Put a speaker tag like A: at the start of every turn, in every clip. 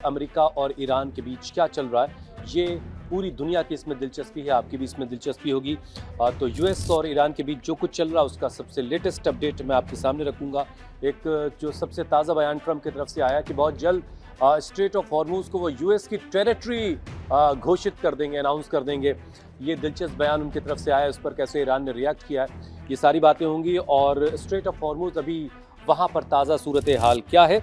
A: America और Iran के बीच क्या चल रहा है, ये पूरी दुनिया की इसमें दिलचस्पी है, आपकी भी इसमें दिलचस्पी होगी। तो यूएस और ईरान के बीच जो कुछ चल रहा है उसका सबसे लेटेस्ट अपडेट मैं आपके सामने रखूंगा। एक जो सबसे ताज़ा बयान ट्रंप की तरफ से आया कि बहुत जल्द स्ट्रेट ऑफ हॉर्मुज को वो यूएस की टेरिटरी घोषित कर देंगे, अनाउंस कर देंगे। ये दिलचस्प बयान उनकी तरफ से आया, उस पर कैसे ईरान ने रिएक्ट किया है, ये सारी बातें होंगी। और स्ट्रेट ऑफ हॉर्मुज अभी वहाँ पर ताज़ा सूरत हाल क्या है,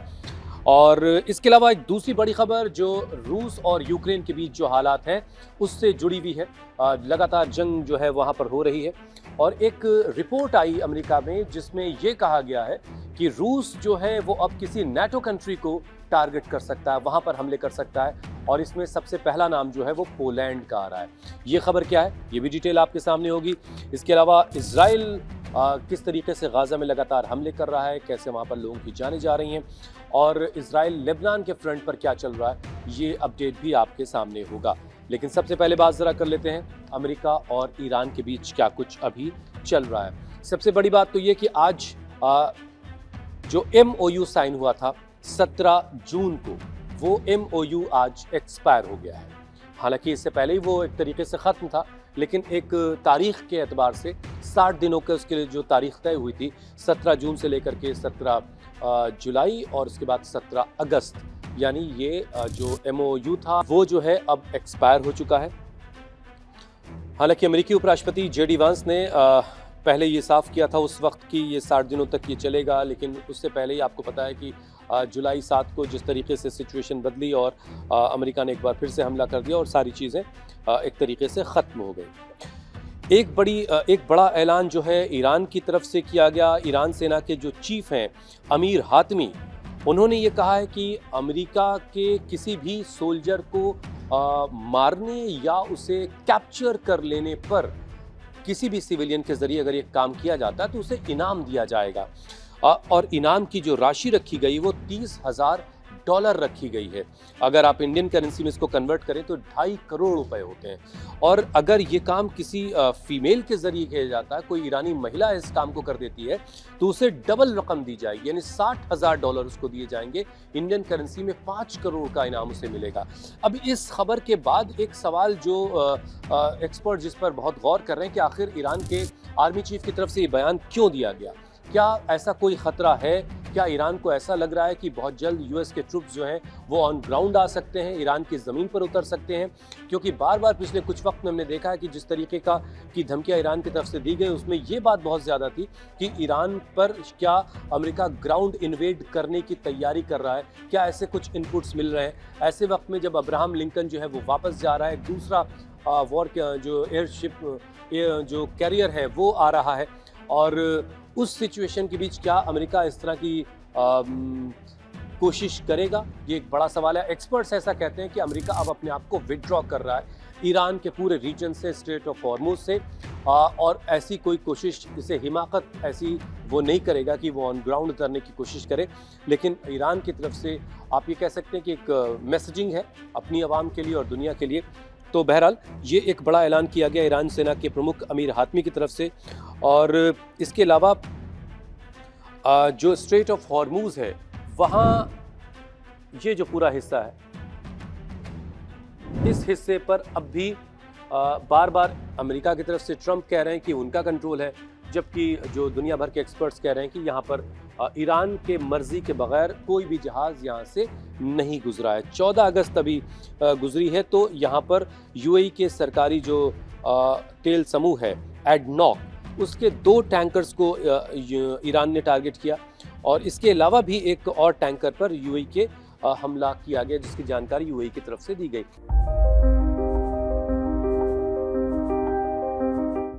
A: और इसके अलावा एक दूसरी बड़ी खबर जो रूस और यूक्रेन के बीच जो हालात हैं उससे जुड़ी हुई है। लगातार जंग जो है वहाँ पर हो रही है, और एक रिपोर्ट आई अमेरिका में जिसमें ये कहा गया है कि रूस जो है वो अब किसी नाटो कंट्री को टारगेट कर सकता है, वहाँ पर हमले कर सकता है, और इसमें सबसे पहला नाम जो है वो पोलैंड का आ रहा है। ये खबर क्या है, ये भी डिटेल आपके सामने होगी। इसके अलावा इजराइल किस तरीके से गाजा में लगातार हमले कर रहा है, कैसे वहाँ पर लोगों की जानें जा रही हैं, और इजराइल लेबनान के फ्रंट पर क्या चल रहा है, ये अपडेट भी आपके सामने होगा। लेकिन सबसे पहले बात जरा कर लेते हैं अमेरिका और ईरान के बीच क्या कुछ अभी चल रहा है। सबसे बड़ी बात तो ये कि आज जो MOU साइन हुआ था 17 जून को, वो MOU आज एक्सपायर हो गया है। हालांकि इससे पहले ही वो एक तरीके से ख़त्म था, लेकिन एक तारीख के एतबार से 60 दिनों के उसके लिए जो तारीख तय हुई थी 17 जून से लेकर के 17 जुलाई और उसके बाद 17 अगस्त, यानी ये जो MOU था वो जो है अब एक्सपायर हो चुका है। हालांकि अमेरिकी उपराष्ट्रपति JD वांस ने पहले ये साफ किया था उस वक्त कि ये 60 दिनों तक ये चलेगा, लेकिन उससे पहले ही आपको पता है कि जुलाई 7 को जिस तरीके से सिचुएशन बदली और अमेरिका ने एक बार फिर से हमला कर दिया और सारी चीज़ें एक तरीके से ख़त्म हो गई। एक बड़ा ऐलान जो है ईरान की तरफ से किया गया। ईरान सेना के जो चीफ हैं अमीर हातमी, उन्होंने ये कहा है कि अमेरिका के किसी भी सोल्जर को मारने या उसे कैप्चर कर लेने पर किसी भी सिविलियन के जरिए अगर ये काम किया जाता है तो उसे इनाम दिया जाएगा। और इनाम की जो राशि रखी गई वो $30,000 रखी गई है। अगर आप इंडियन करेंसी में इसको कन्वर्ट करें तो 2.5 करोड़ रुपए होते हैं। और अगर ये काम किसी फीमेल के जरिए किया जाता है, कोई ईरानी महिला इस काम को कर देती है, तो उसे डबल रकम दी जाएगी, यानी $60,000 उसको दिए जाएंगे। इंडियन करेंसी में 5 करोड़ का इनाम उसे मिलेगा। अब इस खबर के बाद एक सवाल जो एक्सपर्ट जिस पर बहुत गौर कर रहे हैं कि आखिर ईरान के आर्मी चीफ की तरफ से ये बयान क्यों दिया गया, क्या ऐसा कोई खतरा है, क्या ईरान को ऐसा लग रहा है कि बहुत जल्द यूएस के ट्रूप्स जो हैं वो ऑन ग्राउंड आ सकते हैं, ईरान की ज़मीन पर उतर सकते हैं? क्योंकि बार बार पिछले कुछ वक्त में हमने देखा है कि जिस तरीके की धमकियां ईरान की तरफ से दी गई उसमें ये बात बहुत ज़्यादा थी कि ईरान पर क्या अमेरिका ग्राउंड इन्वेड करने की तैयारी कर रहा है, क्या ऐसे कुछ इनपुट्स मिल रहे हैं। ऐसे वक्त में जब अब्राहम लिंकन जो है वो वापस जा रहा है, दूसरा वॉर जो एयरशिप जो कैरियर है वो आ रहा है, और उस सिचुएशन के बीच क्या अमेरिका इस तरह की कोशिश करेगा, ये एक बड़ा सवाल है। एक्सपर्ट्स ऐसा कहते हैं कि अमेरिका अब अपने आप को विड्रॉ कर रहा है ईरान के पूरे रीजन से, स्ट्रेट ऑफ हॉर्मुज से, और ऐसी कोई कोशिश, इसे हिमाकत ऐसी वो नहीं करेगा कि वो ऑन ग्राउंड उतरने की कोशिश करे। लेकिन ईरान की तरफ से आप ये कह सकते हैं कि एक मैसेजिंग है अपनी आवाम के लिए और दुनिया के लिए। तो बहरहाल ये एक बड़ा ऐलान किया गया ईरान सेना के प्रमुख अमीर हातमी की तरफ से। और इसके अलावा जो स्ट्रेट ऑफ हॉर्मुज है वहाँ ये जो पूरा हिस्सा है, इस हिस्से पर अब भी बार बार अमेरिका की तरफ से ट्रंप कह रहे हैं कि उनका कंट्रोल है, जबकि जो दुनिया भर के एक्सपर्ट्स कह रहे हैं कि यहाँ पर ईरान के मर्जी के बगैर कोई भी जहाज़ यहाँ से नहीं गुजरा है। 14 अगस्त अभी गुजरी है, तो यहाँ पर UAE के सरकारी जो तेल समूह है एडनॉक, उसके 2 टैंकर्स को ईरान ने टारगेट किया, और इसके अलावा भी एक और टैंकर पर UAE के हमला किया गया जिसकी जानकारी UAE की तरफ से दी गई।